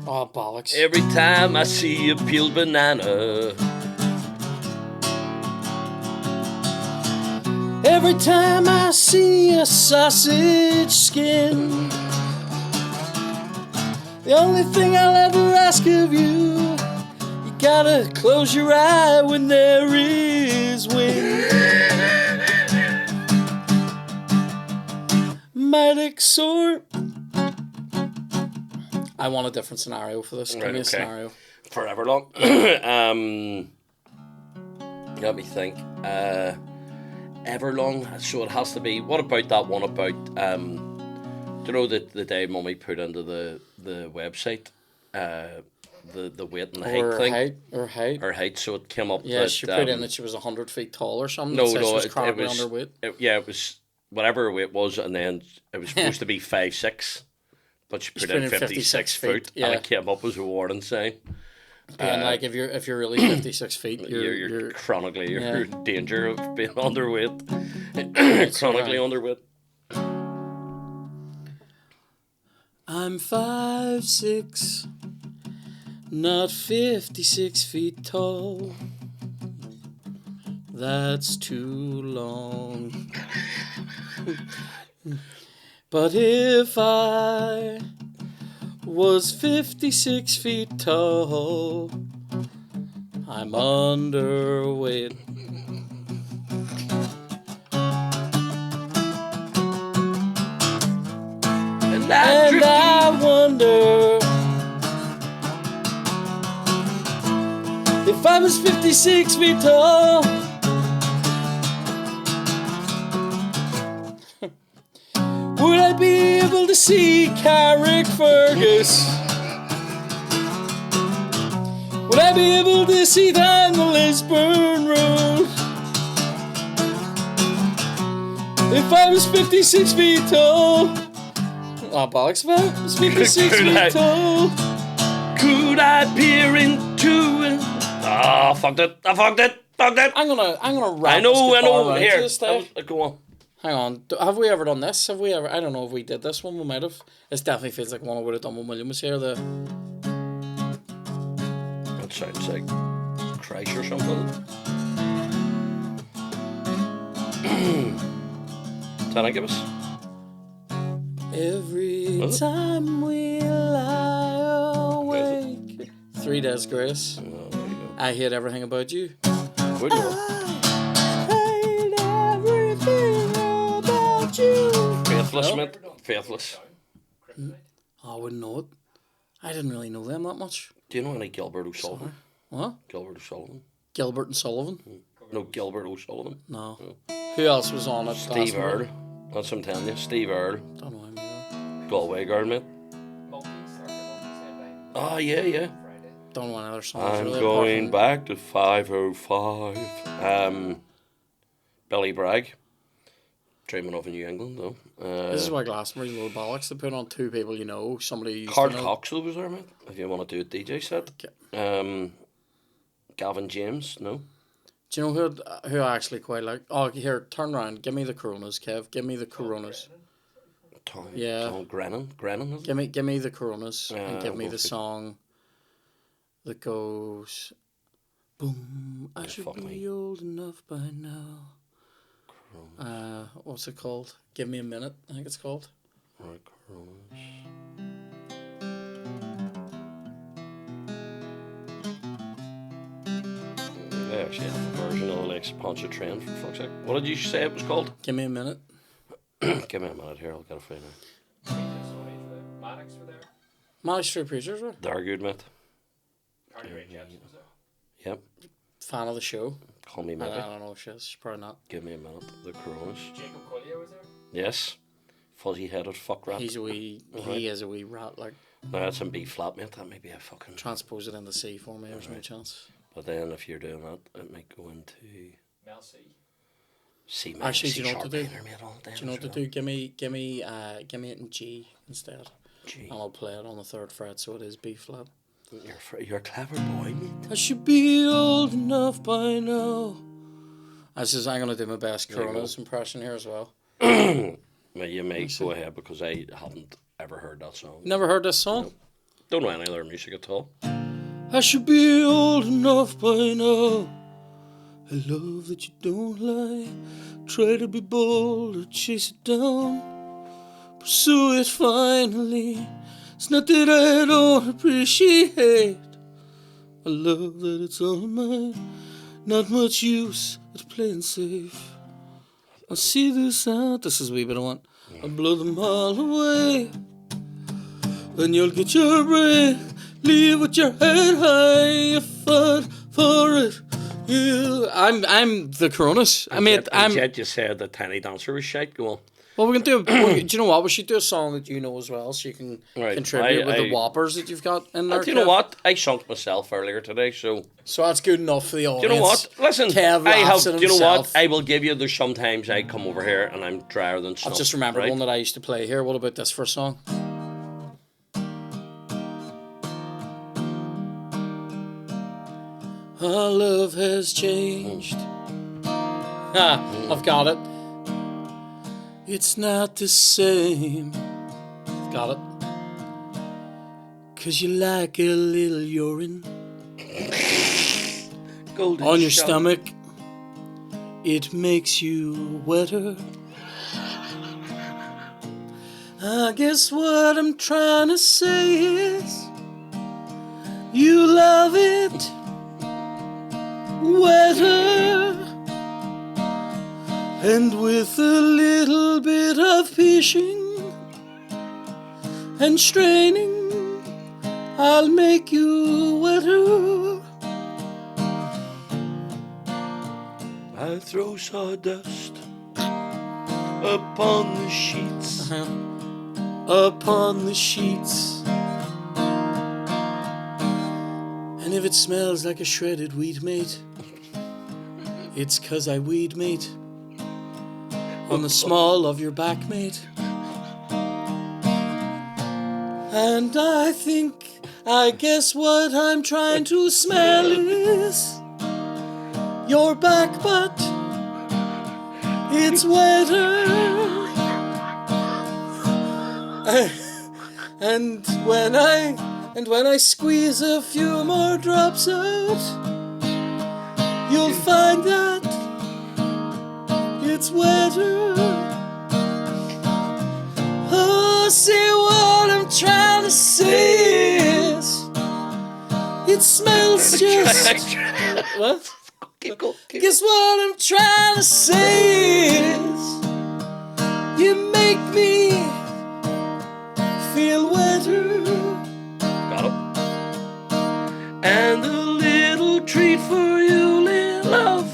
Oh, bollocks. Every time I see a peeled banana, Every time I see a sausage skin, the only thing I'll ever ask of you, you gotta close your eye when there is wind. Might exhort. I want a different scenario for this. Give Right, me a okay. scenario. forever long. Let me think. Everlong. So it has to be. What about that one about? Do you know the day Mummy put into the website, the weight and the height thing, her height. So it came up. Yeah, that, she put in that she was 100 feet tall or something. No, It says no, she was it currently was. underweight. It was whatever her weight was, and then it was supposed to be 5'6", but she put in 56 foot, yeah. and it came up as a warning sign. And like if you're really 56 feet, You're chronically yeah. in danger of being underweight. Chronically underweight. I'm 5'6", not 56 feet tall. That's too long. But if I was 56 feet tall, I'm underweight. And I wonder if I was 56 feet tall, would I be able to see Carrick Fergus? Would I be able to see down the Lisburn Road? If I was 56 feet tall. Oh, bollocks, if I was 56 feet tall. Could I peer into it? Oh, fucked it. I fucked it. I'm gonna wrap I know. this guitar around Here. to this day. Go on. Hang on. Have we ever done this? Have we ever? I don't know if we did this one. We might have. This definitely feels like one I would have done when William was here. That sounds like Christ or something. Can I give us? Every time we lie awake. 3 Days Grace. Oh, there you go. I hate everything about you. Good one. Hate everything about you. Faithless, No. mate. Faithless. Oh, I wouldn't know it. I didn't really know them that much. Do you know any Gilbert O'Sullivan? What? Gilbert O'Sullivan? Gilbert and Sullivan? No, Gilbert O'Sullivan. No. Who else was on it? Steve Earle. That's what I'm telling you. Steve Earle. Don't know him either. Galway girl, mate. Oh, yeah. Don't know any other songs. I'm really, going apart back to 505. Billy Bragg. Dreaming of New England, though. This is why Glastonbury's a little bollocks. They put on 2 people you know. Somebody you used Card to know. Coxwell was there, mate. If you want to do a DJ set. Gavin James, no. Do you know who I actually quite like? Oh, here, turn around. Give me the Coronas, Kev. Give me the Coronas. Tom Grennan, is it? Give me the Coronas and give me we'll the see. song that goes, boom, I should fuck be me. old enough by now. What's it called? Give me a minute, I think it's called. Right, Coronas. They actually have a version of the next Poncha Train, for fuck's sake. What did you say it was called? Give me a minute. Give me a minute here, I'll get it for you now. Maddox were there. My Street Preachers were. They're good, mate. Carly Rae Jepsen was there. Yep. Fan of the show. Call me I maybe. don't know if she's probably not. Give me a minute. The Coronas. Jacob Collier was there. Yes. Fuzzy-headed fuck rat. He is a wee rat, like, No, that's in B flat, mate. That may be a fucking... transpose it into C for me, there's no chance. But then if you're doing that, it might go into... Mel C. C minor. Actually, C do you know what sharp to do? minor, mate, all day Do you know what to as do? Give me it in G instead. G. And I'll play it on the 3rd fret, so it is B flat. You're a clever boy, mate. I should be old enough by now. I'm gonna do my best There you go. Coronas impression here as well. Well, you may go ahead because I haven't ever heard that song. Never heard this song? Don't know any other music at all. I should be old enough by now. I love that you don't lie. Try to be bold or chase it down. Pursue it finally. It's not that I don't appreciate. I love that it's all mine. Not much use at playing safe. I'll see this out. This is a wee bit of one. I'll blow them all away. Then you'll get your breath. Leave with your head high. You fought for it. I'm the Coronas. Yet you said the Tiny Dancer was shite. Go on. Well, we can do. Do you know what? We should do a song that you know as well, so you can Right, contribute with the whoppers that you've got in there. Do you know Kev. what? I sunk myself earlier today, so... So that's good enough for the Do audience. you know what? Listen, Kev I have... laughs at Do you know himself. what? I will give you... There's sometimes I come over here and I'm drier than snuff. I've just remembered right? one that I used to play here. What about this for a song? Our love has changed. I've got it. It's not the same. I've got it. 'Cause you like a little urine Golden on your shower. stomach. It makes you wetter. I guess what I'm trying to say is you love it wetter. And with a little bit of fishing and straining, I'll make you wetter. I throw sawdust upon the sheets. Upon the sheets. And if it smells like a shredded wheat, mate, it's 'cause I weed, mate, on the small of your back, mate. And I guess what I'm trying to smell is your back butt. It's wetter. And when I squeeze a few more drops out, you'll find that it's wetter. Oh, see what I'm trying to say is it smells just... What? Keep going. Guess what I'm trying to say is you make me feel wetter. Got it. And a little treat for you, little love,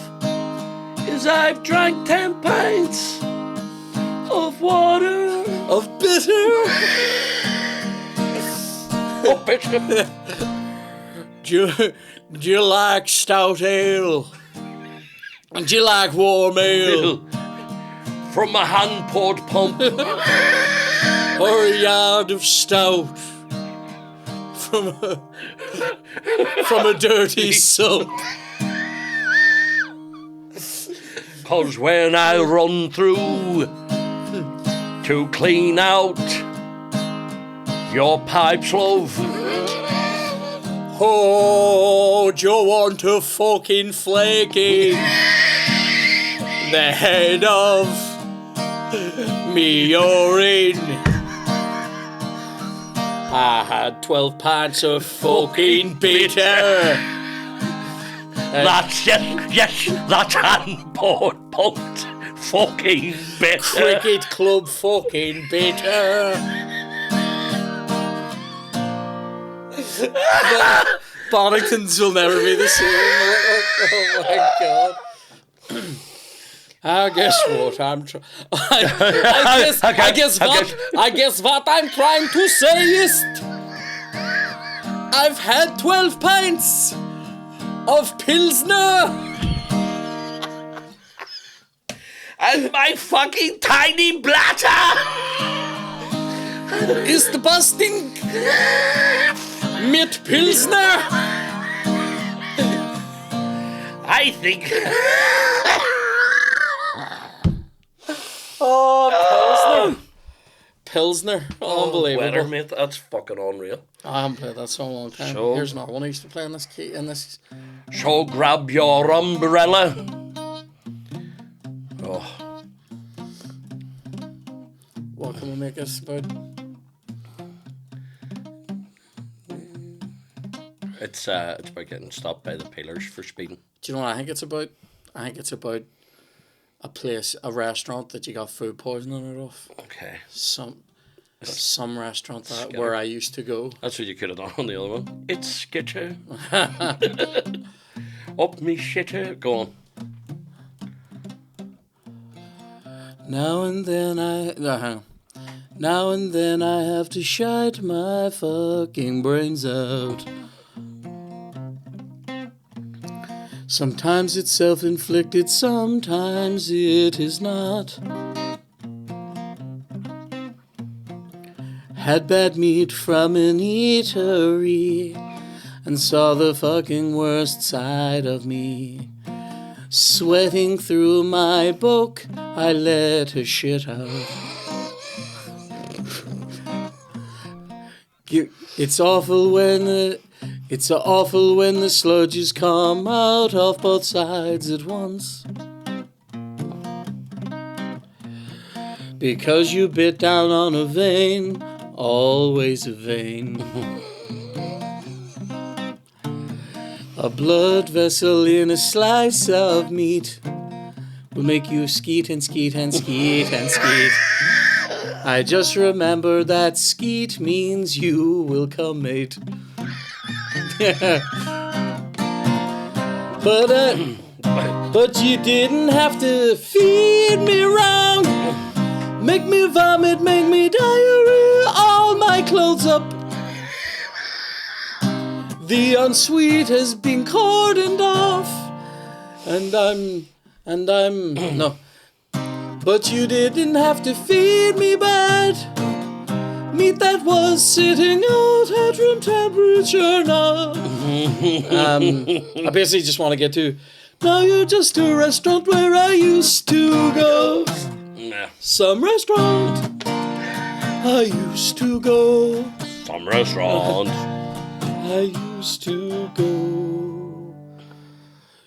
is I've drank 10 pints of water. Of bitter. Oh, bitch. Do you like stout ale? Do you like warm ale? From my hand-poured pump. Or a yard of stout from a dirty sump? 'Cause when I run through to clean out your pipes, love, Oh, do you want to fucking flaky the head of me urine? I had 12 pints of fucking bitter. that's yes, that's hand-poured pumped fucking better. Cricket club fucking better. Boningtons will never be the same. Oh my god. I guess what I'm I guess what I'm trying to say is I've had 12 pints of Pilsner And my fucking tiny bladder is the busting mit Pilsner. I think. Oh, Pilsner. Unbelievable. Weather, mate, that's fucking unreal. I haven't played that song in a long time. So- Here's another one I used to play in this key. In this. So grab your umbrella. Oh, What can we make this about? it's about getting stopped by the pillars for speeding. Do you know what I think it's about? I think it's about a place, a restaurant that you got food poisoning out of. Okay, Some restaurant that Skinner. where I used to go. that's what you could have done on the other one. It's skitter. Up me shitter. Go on. Now and then hang on. Now and then I have to shite my fucking brains out. Sometimes it's self-inflicted, sometimes it is not. Had bad meat from an eatery and saw the fucking worst side of me. Sweating through my book, I let her shit out. It's awful when the sludges come out of both sides at once. Because you bit down on a vein, always a vein. A blood vessel in a slice of meat will make you skeet and skeet and skeet and skeet. I just remember that skeet means you will come, mate. But you didn't have to feed me wrong, make me vomit, make me diarrhea, all my clothes up. The unsweet has been cordoned off, and I'm no. But you didn't have to feed me bad meat that was sitting out at room temperature now. I basically just want to get to, now you're just a restaurant where I used to go. Nah. Some restaurant I used to go. Some restaurant. I used to go.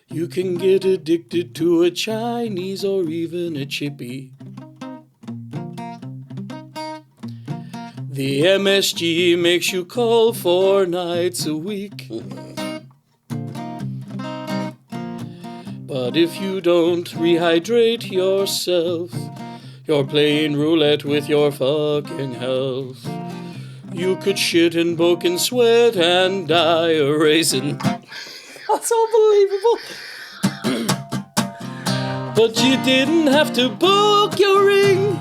You can get addicted to a Chinese or even a chippy. The MSG makes you call 4 nights a week. But if you don't rehydrate yourself, you're playing roulette with your fucking health. You could shit and book and sweat and die a raisin. That's unbelievable. But you didn't have to book your ring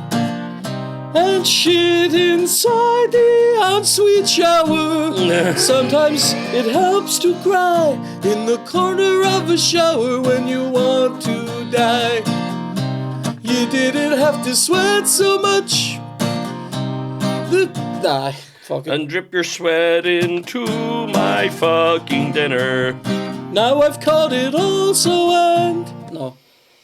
and shit inside the unsweet shower. Sometimes it helps to cry in the corner of a shower when you want to die. You didn't have to sweat so much. And drip your sweat into my fucking dinner. Now I've caught it also and...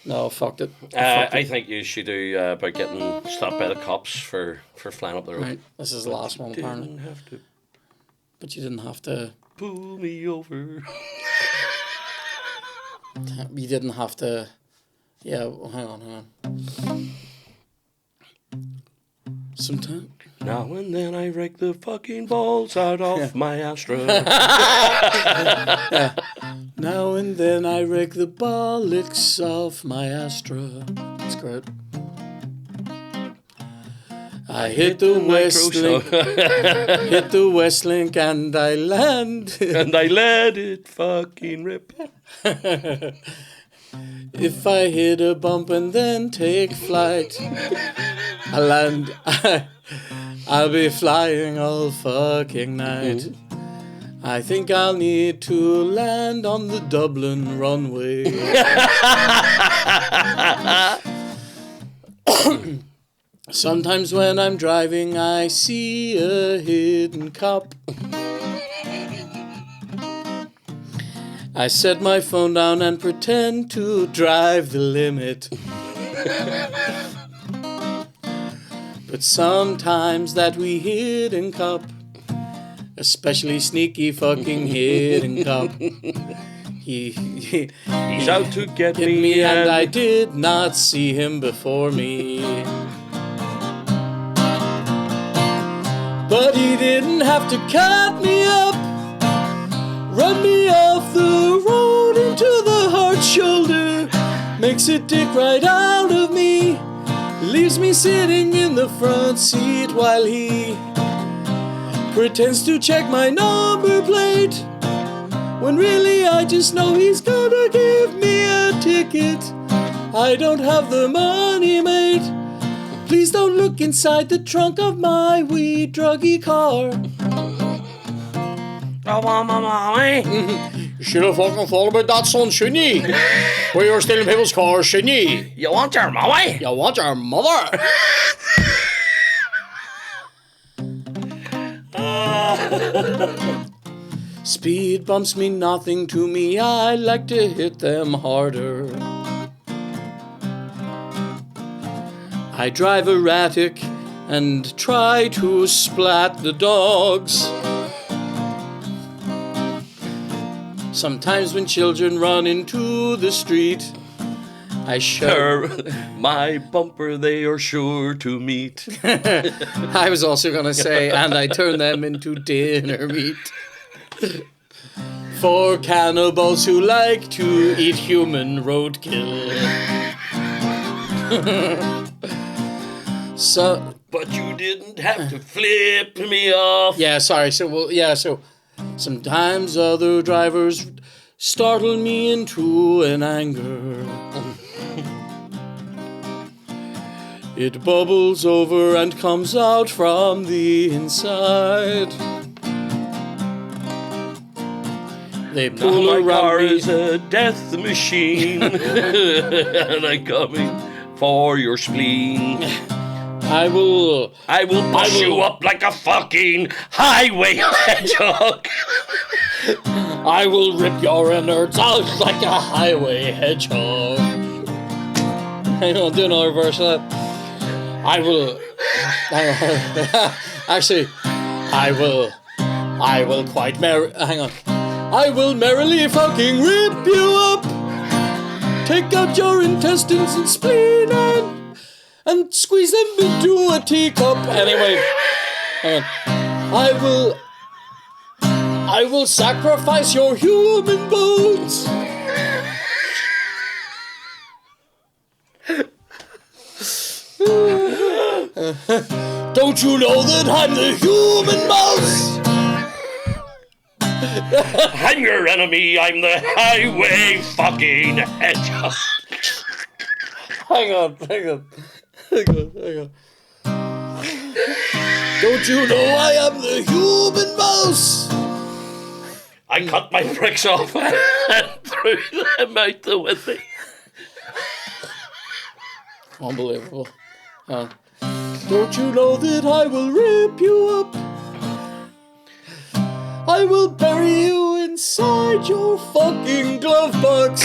No, fucked it. I think you should do about getting stopped by the cops for flying up the road. Right, this is the last one apparently. Didn't have to But you didn't have to... pull me over. You didn't have to... Yeah, well, hang on. Sometimes. Now and then I rake the fucking balls out of my Astra. Now and then I rake the bollocks off my Astra. That's great. I hit the West Link, hit the West Link, and I land. And I let it fucking rip. If I hit a bump and then take flight, I land. I'll be flying all fucking night. I think I'll need to land on the Dublin runway. Sometimes when I'm driving, I see a hidden cop. I set my phone down and pretend to drive the limit. But sometimes that wee hidden cop, especially sneaky fucking hidden cop, he's out to get me, and I did not see him before me. But he didn't have to cut me up, run me off the road into the hard shoulder, makes a dick right out of me, leaves me sitting in the front seat while he pretends to check my number plate, when really I just know he's gonna give me a ticket. I don't have the money, mate. Please don't look inside the trunk of my wee druggy car. I want my mommy. You should have fucking thought about that, son, shouldn't you? Where you were stealing people's cars, shouldn't you? You want your mommy? You want your mother? Speed bumps mean nothing to me. I like to hit them harder. I drive erratic and try to splat the dogs. Sometimes when children run into the street, I shout. My bumper they are sure to meet. I was also going to say, and I turn them into dinner meat. For cannibals who like to eat human roadkill. So, but you didn't have to flip me off. Yeah, sorry. So sometimes other drivers startle me into an anger. It bubbles over and comes out from the inside. They pull now my around car me. is a death machine, and I'm coming for your spleen. I will push you up like a fucking highway hedgehog. I will rip your innards out like a highway hedgehog. Hang on, do another verse of that. I will quite hang on. I will merrily fucking rip you up. Take out your intestines and spleen and squeeze them into a teacup. Anyway, hang on. I will sacrifice your human bones. Don't you know that I'm the human mouse? I'm your enemy, I'm the highway fucking hedgehog. Hang on. Don't you know I am the human mouse? I cut my bricks off and threw them out the window. Unbelievable. Don't you know that I will rip you up? I will bury you inside your fucking glove box.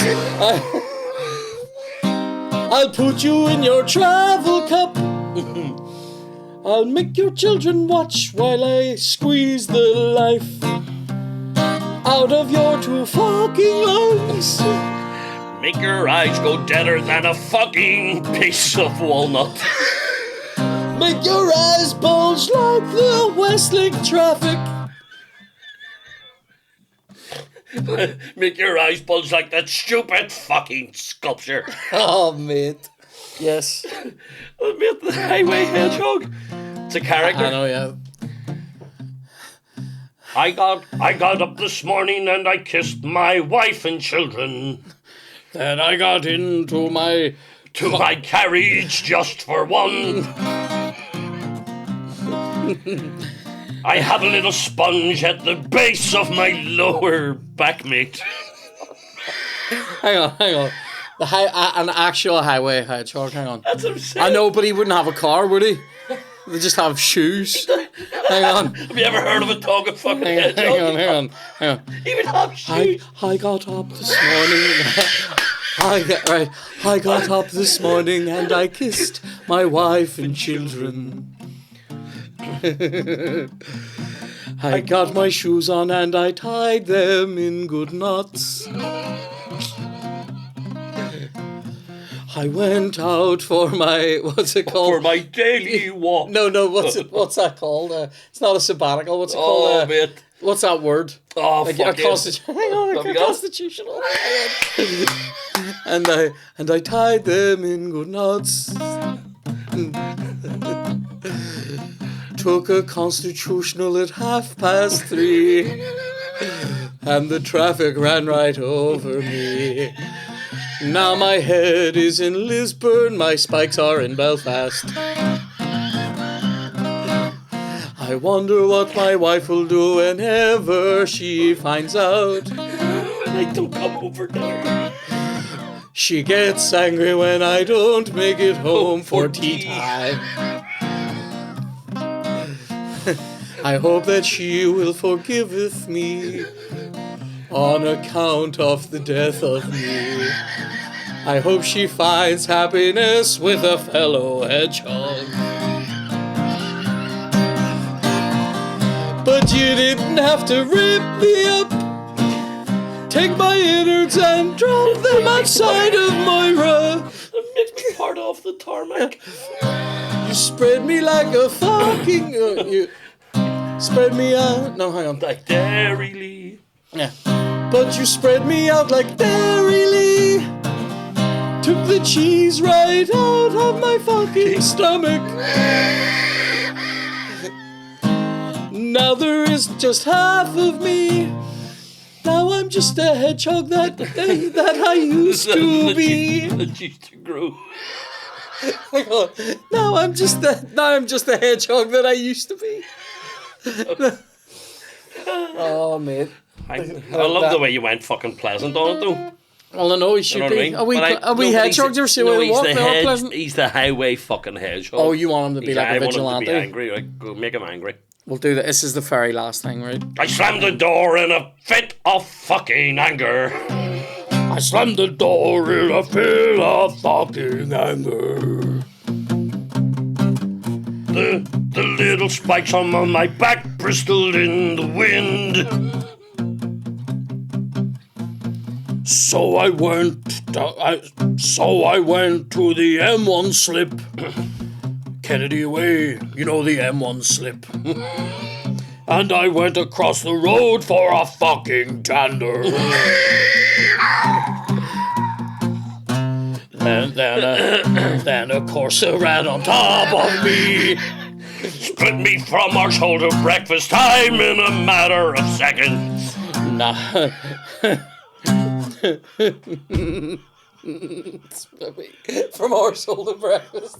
I'll put you in your travel cup. I'll make your children watch while I squeeze the life out of your two fucking lungs. Make your eyes go deader than a fucking piece of walnut. Make your eyes bulge like the Westlake traffic. Make your eyes bulge like that stupid fucking sculpture. Oh, mate. Yes. Mate, the highway hedgehog. It's a character. I know, yeah. I got up this morning and I kissed my wife and children. Then I got into my carriage just for one. I have a little sponge at the base of my lower back, mate. Hang on. An actual highway hedgehog. Hang on. That's what I'm saying. I know, but he wouldn't have a car, would he? They just have shoes. Hang on. Have you ever heard of a dog and fucking hedgehog? Hang on. He would have shoes. I got up this morning. I got up this morning and I kissed my wife and children. I got my shoes on and I tied them in good knots. I went out for my, what's it called? For my daily walk. No, what's that called? It's not a sabbatical. What's it called? Oh, mate. What's that word? Oh, Like fuck a yes. hang on, a constitutional. and I tied them in good knots. Took a constitutional at 3:30, and the traffic ran right over me. Now my head is in Lisburn, my spikes are in Belfast. I wonder what my wife will do whenever she finds out. I don't come over there. She gets angry when I don't make it home for tea time. I hope that she will forgiveth me on account of the death of me. I hope she finds happiness with a fellow hedgehog. But you didn't have to rip me up. Take my innards and drop them outside of Moira. It makes me part off the tarmac. You spread me like a fucking... you spread me out... No, hang on. Like Dairy Lee. Yeah. But you spread me out like Dairy Lee. Took the cheese right out of my fucking stomach. Now there is just half of me. Now I'm just a hedgehog that I used to be. That used to grow. Hang on. Now I'm just a hedgehog that I used to be. Oh, mate. I love the way you went fucking pleasant on it, though. Well, I know he should You know what I be. mean? Are we But hedgehogs or see what he's they're pleasant? he's the highway fucking hedgehog. Oh, you want him to be like a I want him vigilante? to be angry. Right? Go make him angry. We'll do that. This is the very last thing, right? I slammed the door in a fit of fucking anger. I slammed the door in a fit of fucking anger. The little spikes on my back bristled in the wind. So I went to the M1 slip. Kennedy Way, you know the M1 slip. And I went across the road for a fucking dander. And then a Corsa ran on top of me. Split me from our shoulder breakfast time in a matter of seconds. Nah. From our shoulder breakfast.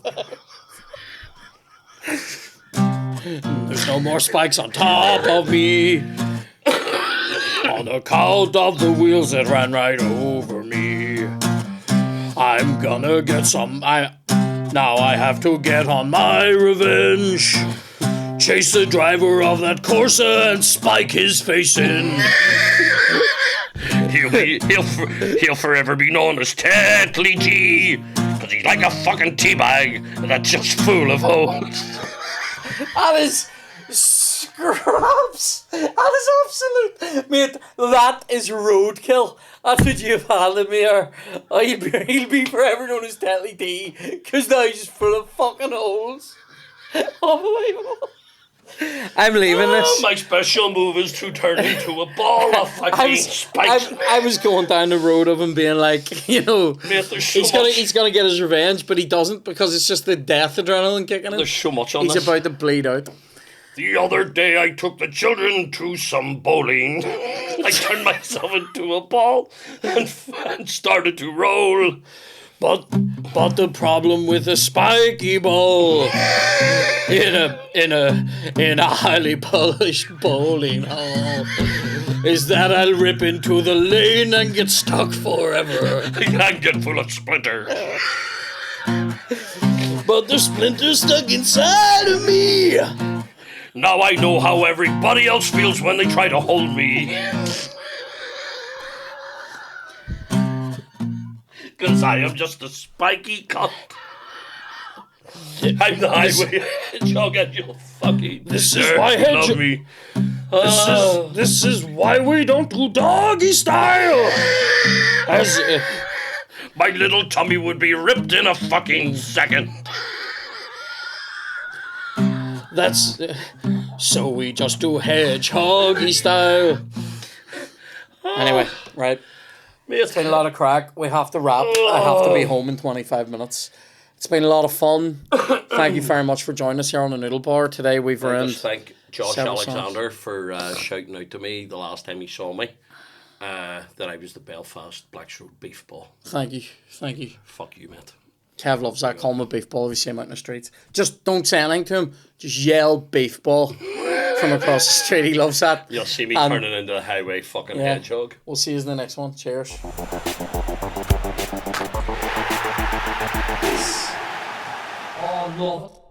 There's no more spikes on top of me. On account of the wheels that ran right over me. I'm gonna get some. Now I have to get on my revenge. Chase the driver of that Corsa and spike his face in. He'll forever be known as Tetley G, because he's like a fucking teabag that's just full of holes. That is scraps. That is absolute. Mate, that is roadkill. That's what you've handed me here. Oh, he'll be forever known as Tetley D, because now he's just full of fucking holes. Unbelievable. I'm leaving this. My special move is to turn into a ball of fucking spikes. I was going down the road of him being like, you know, Mate, there's so he's gonna get his revenge, but he doesn't because it's just the death adrenaline kicking in. There's so much on He's this. about to bleed out. The other day I took the children to some bowling. I turned myself into a ball and started to roll. But the problem with a spiky ball in a highly polished bowling hall is that I'll rip into the lane and get stuck forever. I get full of splinters. But the splinter's stuck inside of me. Now I know how everybody else feels when they try to hold me. Because I am just a spiky cunt. I'm the highway hedgehog and you'll fucking This is why hedgehog. love me. This is why we don't do doggy style. As My little tummy would be ripped in a fucking second. that's so we just do hedgehoggy style. Anyway, right. It's been a lot of crack. We have to wrap. I have to be home in 25 minutes. It's been a lot of fun. Thank you very much for joining us here on the Noodle Bar. Today we've I earned... just thank Josh several Alexander for shouting out to me the last time he saw me that I was the Belfast Black Road Beef Ball. Thank you. Thank you. Fuck you, mate. Kev loves that. Call him a beef ball if you see him out in the streets. Just don't say anything to him. Just yell beef ball from across the street. He loves that. You'll see me turning into a highway fucking hedgehog. We'll see you in the next one. Cheers. Oh, no.